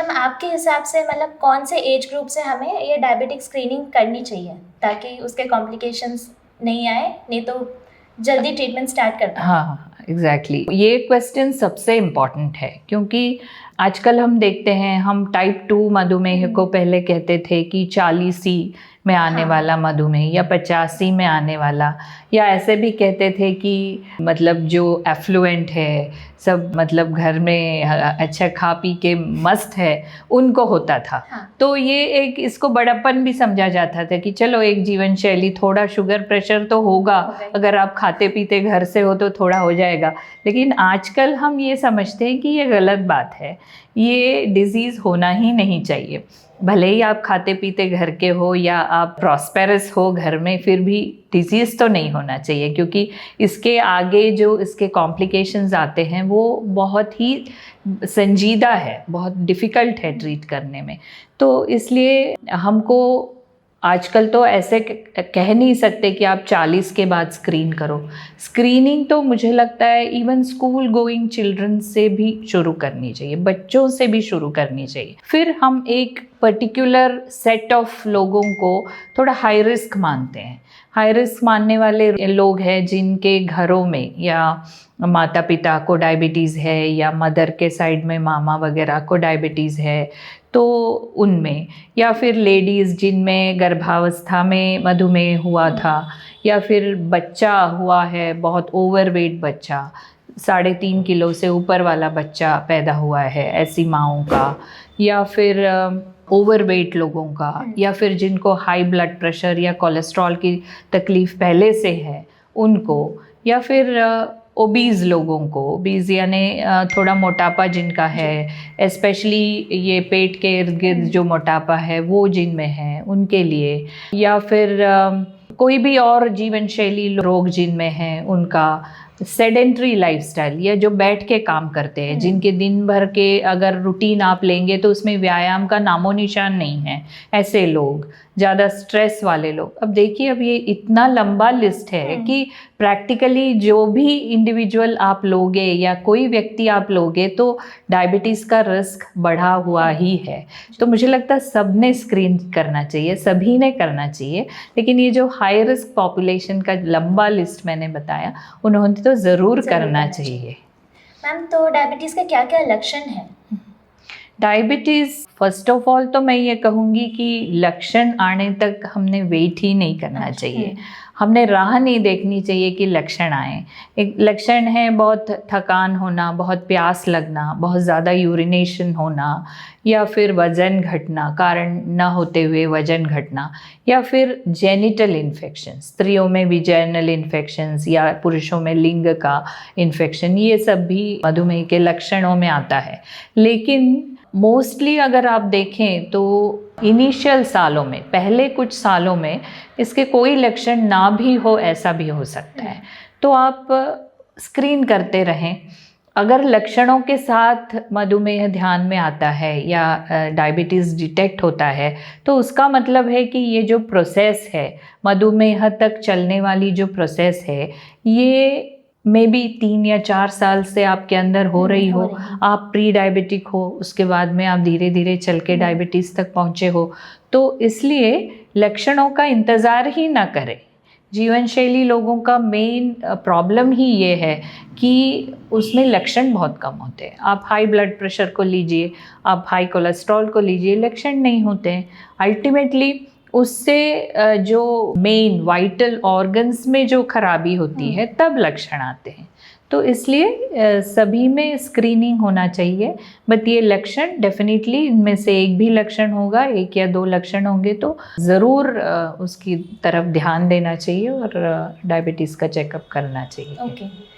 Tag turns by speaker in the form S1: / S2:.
S1: Ma'am आपके हिसाब से मतलब कौन से एज ग्रुप से हमें ये डायबिटिक स्क्रीनिंग करनी चाहिए ताकि उसके कॉम्प्लिकेशंस नहीं आए, नहीं तो जल्दी ट्रीटमेंट स्टार्ट कर पाए?
S2: हाँ एग्जैक्टली ये क्वेश्चन सबसे इम्पॉर्टेंट है, क्योंकि आजकल हम देखते हैं, हम टाइप 2 मधुमेह को पहले कहते थे कि 40 में आने वाला मधुमेह या 85 में आने वाला, या ऐसे भी कहते थे कि मतलब जो एफ्लुएंट है, सब मतलब घर में अच्छा खा पी के मस्त है, उनको होता था। तो ये एक इसको बड़प्पन भी समझा जाता था कि चलो एक जीवन शैली, थोड़ा शुगर प्रेशर तो होगा, अगर आप खाते पीते घर से हो तो थोड़ा हो जाएगा। लेकिन आजकल हम ये समझते हैं कि ये गलत बात है, ये डिज़ीज़ होना ही नहीं चाहिए। भले ही आप खाते पीते घर के हो या आप प्रॉस्पेरस हो घर में, फिर भी डिजीज़ तो नहीं होना चाहिए, क्योंकि इसके आगे जो इसके कॉम्प्लिकेशंस आते हैं वो बहुत ही संजीदा है, बहुत डिफ़िकल्ट है ट्रीट करने में। तो इसलिए हमको आजकल तो ऐसे कह नहीं सकते कि आप 40 के बाद स्क्रीन करो। स्क्रीनिंग तो मुझे लगता है इवन स्कूल गोइंग चिल्ड्रन से भी शुरू करनी चाहिए, बच्चों से भी शुरू करनी चाहिए। फिर हम एक पर्टिकुलर सेट ऑफ लोगों को थोड़ा हाई रिस्क मानते हैं। हाई रिस्क मानने वाले लोग हैं जिनके घरों में या माता पिता को डायबिटीज़ है, या मदर के साइड में मामा वगैरह को डायबिटीज़ है, तो उनमें, या फिर लेडीज़ जिनमें गर्भावस्था में मधुमेह हुआ था, या फिर बच्चा हुआ है बहुत ओवरवेट बच्चा, 3.5 किलो से ऊपर वाला बच्चा पैदा हुआ है, ऐसी माँओं का, या फिर ओवरवेट लोगों का, या फिर जिनको हाई ब्लड प्रेशर या कोलेस्ट्रॉल की तकलीफ़ पहले से है उनको, या फिर ओबीज़ लोगों को, ओबीज़ यानी थोड़ा मोटापा जिनका है, स्पेशली ये पेट के इर्द गिर्द जो मोटापा है वो जिनमें है उनके लिए, या फिर कोई भी और जीवन शैली रोग जिनमें हैं उनका, सेडेंट्री लाइफस्टाइल या जो बैठ के काम करते हैं, जिनके दिन भर के अगर रूटीन आप लेंगे तो उसमें व्यायाम का नामो निशान नहीं है, ऐसे लोग, ज़्यादा स्ट्रेस वाले लोग। अब देखिए, अब ये इतना लंबा लिस्ट है कि प्रैक्टिकली जो भी इंडिविजुअल आप लोगे या कोई व्यक्ति आप लोगे तो डायबिटीज़ का रिस्क बढ़ा हुआ ही है। तो मुझे लगता है सब ने स्क्रीन करना चाहिए, सभी ने करना चाहिए। लेकिन ये जो हाई रिस्क पॉपुलेशन का लंबा लिस्ट मैंने बताया, उन्होंने तो ज़रूर करना चाहिए।
S1: मैम, तो डायबिटीज़ का क्या क्या लक्षण है?
S2: डायबिटीज़ फर्स्ट ऑफ ऑल तो मैं ये कहूँगी कि लक्षण आने तक हमने वेट ही नहीं करना चाहिए, हमने राह नहीं देखनी चाहिए कि लक्षण आए। एक लक्षण है बहुत थकान होना, बहुत प्यास लगना, बहुत ज़्यादा यूरिनेशन होना, या फिर वज़न घटना, कारण न होते हुए वज़न घटना, या फिर जेनिटल इन्फेक्शन, स्त्रियों में विजाइनल इन्फेक्शंस या पुरुषों में लिंग का इन्फेक्शन, ये सब भी मधुमेह के लक्षणों में आता है। लेकिन मोस्टली अगर आप देखें तो इनिशियल सालों में, पहले कुछ सालों में इसके कोई लक्षण ना भी हो, ऐसा भी हो सकता है। तो आप स्क्रीन करते रहें। अगर लक्षणों के साथ मधुमेह ध्यान में आता है या डायबिटीज़ डिटेक्ट होता है, तो उसका मतलब है कि ये जो प्रोसेस है, मधुमेह तक चलने वाली जो प्रोसेस है, ये मे बी 3 या 4 साल से आपके अंदर हो रही हो। आप प्री डायबिटिक हो, उसके बाद में आप धीरे धीरे चल के डायबिटीज़ तक पहुँचे हो, तो इसलिए लक्षणों का इंतज़ार ही ना करें। जीवन शैली लोगों का मेन प्रॉब्लम ही ये है कि उसमें लक्षण बहुत कम होते हैं। आप हाई ब्लड प्रेशर को लीजिए, आप हाई कोलेस्ट्रॉल को लीजिए, लक्षण नहीं होते हैं। अल्टीमेटली उससे जो मेन वाइटल ऑर्गन्स में जो खराबी होती है तब लक्षण आते हैं। तो इसलिए सभी में स्क्रीनिंग होना चाहिए। बट ये लक्षण डेफिनेटली, इनमें से एक भी लक्षण होगा, 1 या 2 लक्षण होंगे तो ज़रूर उसकी तरफ ध्यान देना चाहिए और डायबिटीज़ का चेकअप करना चाहिए।
S1: ओके।